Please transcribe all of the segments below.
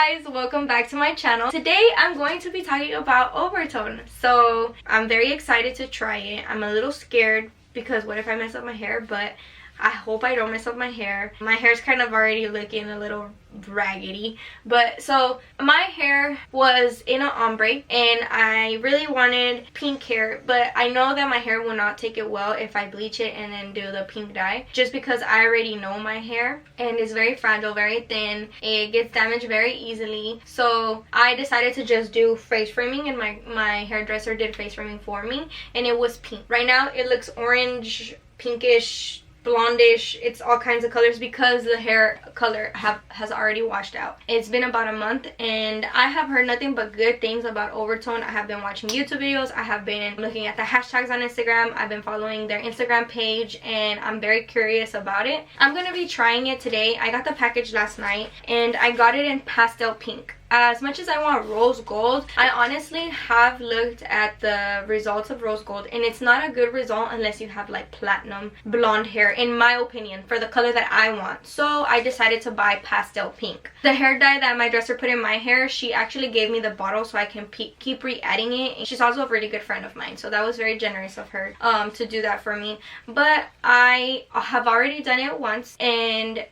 guys, welcome back to my channel. Today I'm going to be talking about Overtone. So I'm very excited to try it. I'm a little scared because what if I mess up my hair, but I hope I don't mess up my hair. My hair's kind of already looking a little raggedy, but so my hair was in an ombre and I really wanted pink hair, but I know that my hair will not take it well if I bleach it and then do the pink dye, just because I already know my hair and it's very fragile, very thin. It gets damaged very easily. So I decided to just do face framing, and my hairdresser did face framing for me, and it was pink. Right now it looks orange, pinkish, blondish. It's all kinds of colors because the hair color has already washed out. It's been about a month and I have heard nothing but good things about Overtone. I have been watching YouTube videos, I have been looking at the hashtags on Instagram, I've been following their Instagram page, and I'm very curious about it. I'm gonna be trying it today. I got the package last night and I got it in pastel pink. As much as I want rose gold, I honestly have looked at the results of rose gold and it's not a good result unless you have like platinum blonde hair, in my opinion, for the color that I want. So I decided to buy pastel pink. The hair dye that my dresser put in my hair, she actually gave me the bottle so I can keep re-adding it. And she's also a really good friend of mine, so that was very generous of her to do that for me. But I have already done it once and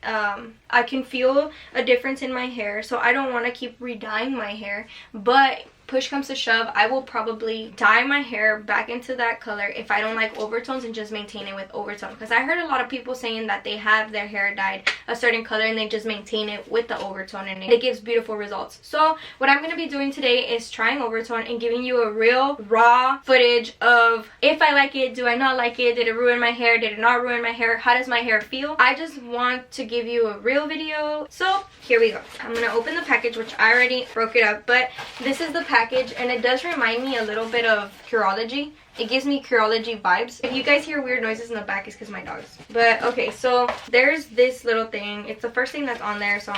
I can feel a difference in my hair, so I don't want to keep re-dyeing my hair. But push comes to shove, I will probably dye my hair back into that color if I don't like overtones and just maintain it with Overtone, because I heard a lot of people saying that they have their hair dyed a certain color and they just maintain it with the Overtone and it gives beautiful results. So what I'm going to be doing today is trying Overtone and giving you a real raw footage of if I like it, do I not like it, did it ruin my hair, did it not ruin my hair, how does my hair feel. I just want to give you a real video. So here we go. I'm going to open the package, which I already broke it up, but this is the package and it does remind me a little bit of Curology. It gives me Curology vibes. If you guys hear weird noises in the back, it's because my dogs. But okay, so there's this little thing. It's the first thing that's on there, so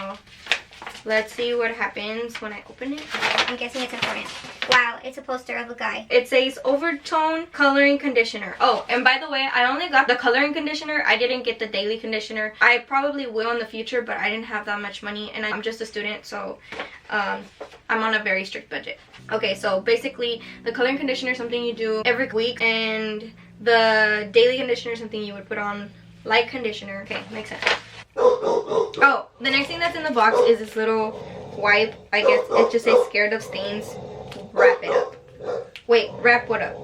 let's see what happens when I open it. I'm guessing it's important. Wow, it's a poster of a guy. It says Overtone coloring conditioner. Oh, and by the way, I only got the coloring conditioner. I didn't get the daily conditioner. I probably will in the future, but I didn't have that much money and I'm just a student, so I'm on a very strict budget. Okay, so basically the coloring conditioner is something you do every week, and the daily conditioner is something you would put on like conditioner. Okay, makes sense. Oh, the next thing that's in the box is this little wipe. I guess it just says scared of stains. Wrap it up. Wait, wrap what up?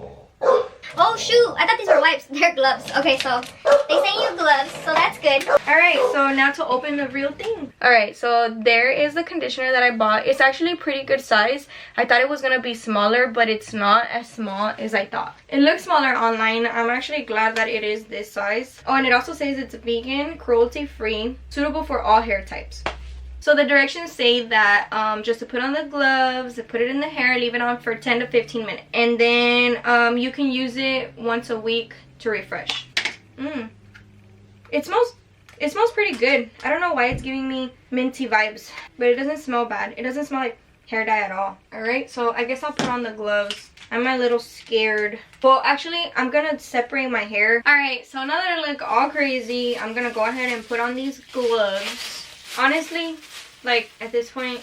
Oh shoot, I thought these were wipes. They're gloves. Okay, so they sent you gloves, so that's good. Alright, so now to open the real thing. Alright, so there is the conditioner that I bought. It's actually a pretty good size. I thought it was going to be smaller, but it's not as small as I thought. It looks smaller online. I'm actually glad that it is this size. Oh, and it also says it's vegan, cruelty-free, suitable for all hair types. So the directions say that just to put on the gloves, put it in the hair, leave it on for 10 to 15 minutes. And then you can use it once a week to refresh. It smells pretty good. I don't know why it's giving me minty vibes, but it doesn't smell bad. It doesn't smell like hair dye at all. Alright, so I guess I'll put on the gloves. I'm a little scared. Well, actually, I'm gonna separate my hair. Alright, so now that I look all crazy, I'm gonna go ahead and put on these gloves. Honestly, like at this point,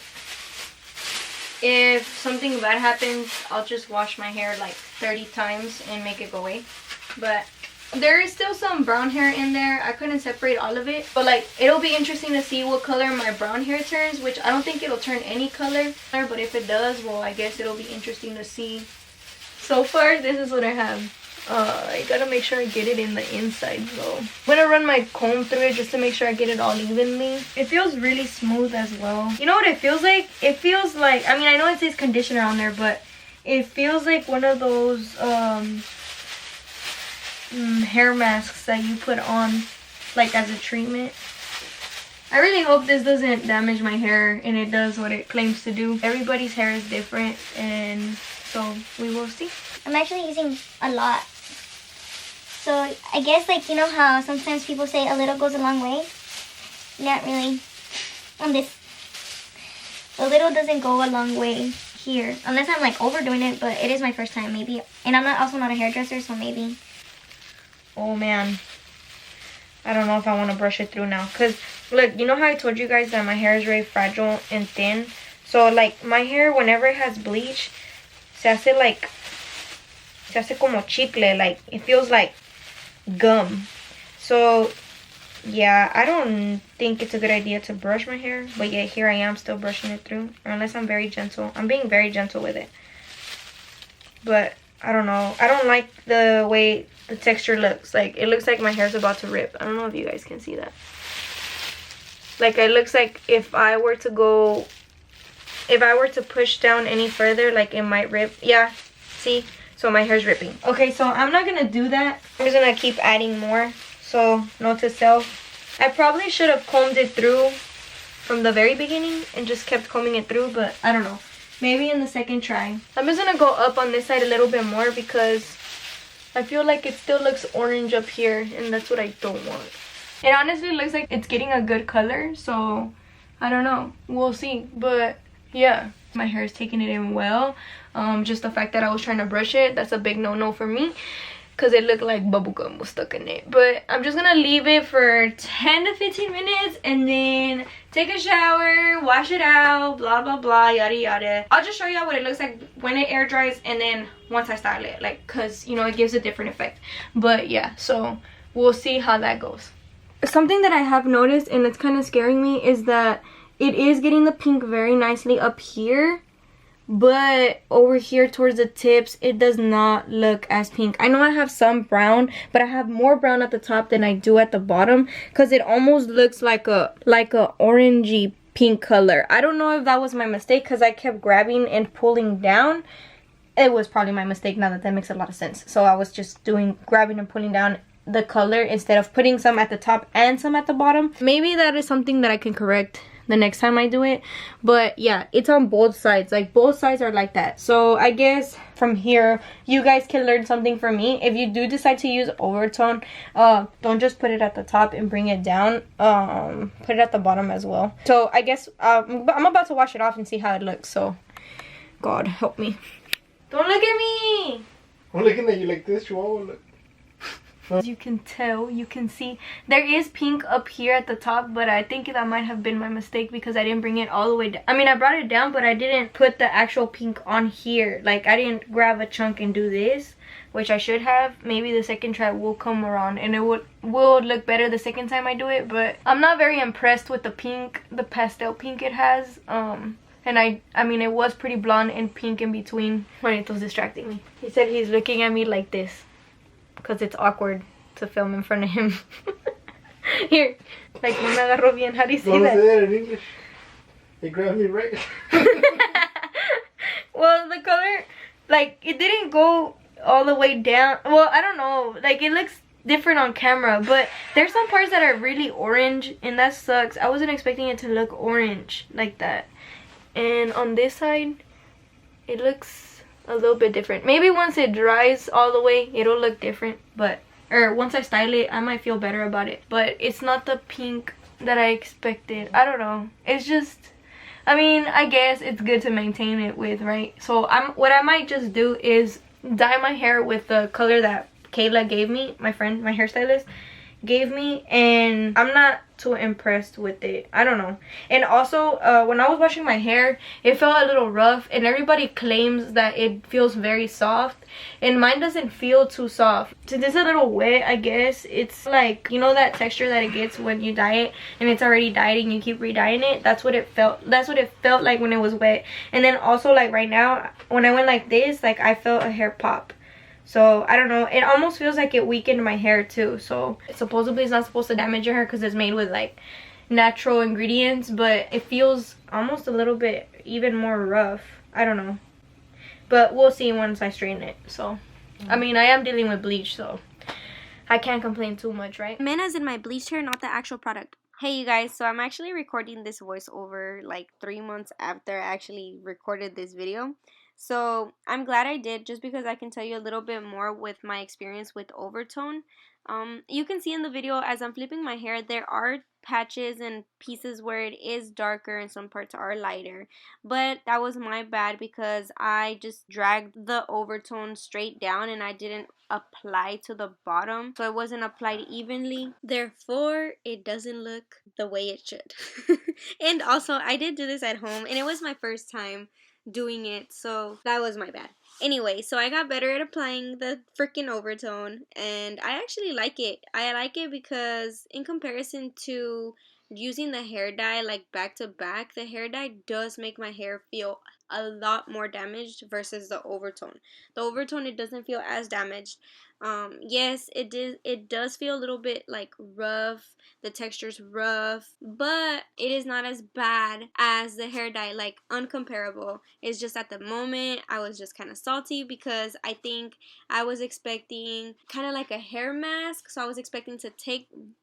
if something bad happens, I'll just wash my hair like 30 times and make it go away. But there is still some brown hair in there. I couldn't separate all of it, but like it'll be interesting to see what color my brown hair turns, which I don't think it'll turn any color, but if it does, well, I guess it'll be interesting to see. So far, this is what I have. I gotta make sure I get it in the inside though. I'm gonna run my comb through it just to make sure I get it all evenly. It feels really smooth as well. You know what it feels like? It feels like, I mean, I know it says conditioner on there, but it feels like one of those hair masks that you put on like as a treatment. I really hope this doesn't damage my hair and it does what it claims to do. Everybody's hair is different, and so we will see. I'm actually using a lot. So I guess, like, you know how sometimes people say a little goes a long way? Not really. On this. A little doesn't go a long way here. Unless I'm like overdoing it, but it is my first time maybe. And I'm also not a hairdresser, so maybe. Oh man. I don't know if I want to brush it through now. Because, look, you know how I told you guys that my hair is very fragile and thin? So like my hair, whenever it has bleach, se hace como chicle, like it feels like gum. So yeah, I don't think it's a good idea to brush my hair, but yet here I am still brushing it through, unless I'm very gentle. I'm being very gentle with it. But I don't know. I don't like the way the texture looks. Like it looks like my hair's about to rip. I don't know if you guys can see that. Like it looks like if I were to push down any further, like it might rip. Yeah, see? So my hair's ripping. Okay, so I'm not gonna do that. I'm just gonna keep adding more. So note to self, I probably should have combed it through from the very beginning and just kept combing it through, but I don't know. Maybe in the second try. I'm just gonna go up on this side a little bit more because I feel like it still looks orange up here, and that's what I don't want. It honestly looks like it's getting a good color, so I don't know. We'll see. But yeah, my hair is taking it in well. Just the fact that I was trying to brush it, that's a big no-no for me, because it looked like bubblegum was stuck in it. But I'm just gonna leave it for 10 to 15 minutes and then take a shower, wash it out, blah blah blah, yada yada. I'll just show you what it looks like when it air dries and then once I style it, like, because you know it gives a different effect. But yeah, so we'll see how that goes. Something that I have noticed, and it's kind of scaring me, is that it is getting the pink very nicely up here, but over here towards the tips it does not look as pink. I know I have some brown, but I have more brown at the top than I do at the bottom, because it almost looks like a orangey pink color. I don't know if that was my mistake, because I kept grabbing and pulling down. It was probably my mistake, now that makes a lot of sense. So I was just grabbing and pulling down the color instead of putting some at the top and some at the bottom. Maybe that is something that I can correct the next time I do it. But yeah, it's on both sides. Like both sides are like that. So I guess from here you guys can learn something from me. If you do decide to use Overtone, don't just put it at the top and bring it down. Put it at the bottom as well. So I guess I'm about to wash it off and see how it looks. So God help me. Don't look at me. I'm looking at you like this, Chihuahua. Look. As you can tell, you can see there is pink up here at the top, but I think that might have been my mistake because I didn't bring it all the way down. I mean, I brought it down, but I didn't put the actual pink on here. Like, I didn't grab a chunk and do this, which I should have. Maybe the second try will come around and it will look better the second time I do it, but I'm not very impressed with the pink, the pastel pink it has. And I mean, it was pretty blonde and pink in between. Juanito's distracting me. He said he's looking at me like this because it's awkward to film in front of him. Here, like, no me agarró bien. How do you say that? Say that in English. They grabbed me right. Well, the color, like, it didn't go all the way down. Well, I don't know. Like, it looks different on camera, but there's some parts that are really orange, and that sucks. I wasn't expecting it to look orange like that. And on this side, it looks a little bit different. Maybe once it dries all the way, it'll look different, but once I style it, I might feel better about it. But it's not the pink that I expected. I don't know. It's just, I mean, I guess it's good to maintain it with, right? So what I might just do is dye my hair with the color that Kayla gave me, my friend, my hairstylist gave me, and I'm not too impressed with it. I don't know. And also, when I was washing my hair, it felt a little rough, and everybody claims that it feels very soft, and mine doesn't feel too soft. Since it's a little wet, I guess it's like, you know that texture that it gets when you dye it and it's already dyed and you keep re-dyeing it? That's what it felt like when it was wet. And then also, like, right now when I went like this, like, I felt a hair pop. So I don't know, it almost feels like it weakened my hair too. So supposedly it's not supposed to damage your hair because it's made with like natural ingredients, but it feels almost a little bit even more rough. I don't know, but we'll see once I straighten it. So I mean, I am dealing with bleach, so I can't complain too much, right? Men as in my bleached hair, not the actual product. Hey you guys, so I'm actually recording this voiceover like 3 months after I actually recorded this video. So I'm glad I did, just because I can tell you a little bit more with my experience with Overtone. You can see in the video as I'm flipping my hair, there are patches and pieces where it is darker and some parts are lighter, but that was my bad because I just dragged the Overtone straight down and I didn't apply to the bottom, so it wasn't applied evenly. Therefore, it doesn't look the way it should. And also, I did do this at home, and it was my first time doing it, so that was my bad. Anyway, so I got better at applying the freaking overtone, and I actually like it. I like it because in comparison to using the hair dye like back to back, the hair dye does make my hair feel a lot more damaged versus the overtone. The overtone, it doesn't feel as damaged. Yes, it does feel a little bit like rough. The texture's rough, but it is not as bad as the hair dye, like uncomparable. It's just at the moment I was just kind of salty because I think I was expecting kind of like a hair mask, so I was expecting to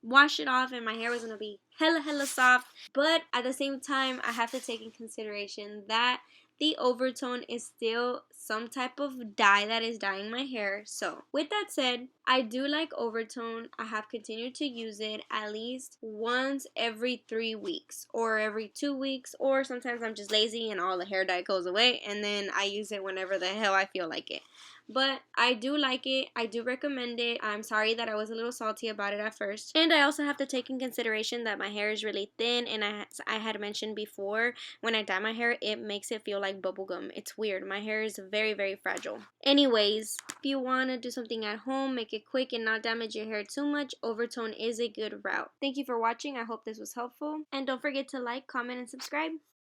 wash it off and my hair was gonna be hella soft. But at the same time, I have to take in consideration that the overtone is still some type of dye that is dyeing my hair. So with that said, I do like overtone. I have continued to use it at least once every 3 weeks or every 2 weeks, or sometimes I'm just lazy and all the hair dye goes away and then I use it whenever the hell I feel like it. But I do like it. I do recommend it. I'm sorry that I was a little salty about it at first. And I also have to take in consideration that my hair is really thin, and I had mentioned before, when I dye my hair, it makes it feel like bubblegum. It's weird. My hair is very fragile. Anyways, if you want to do something at home, make it quick and not damage your hair too much, overtone is a good route. Thank you for watching. I hope this was helpful. And don't forget to like, comment, and subscribe.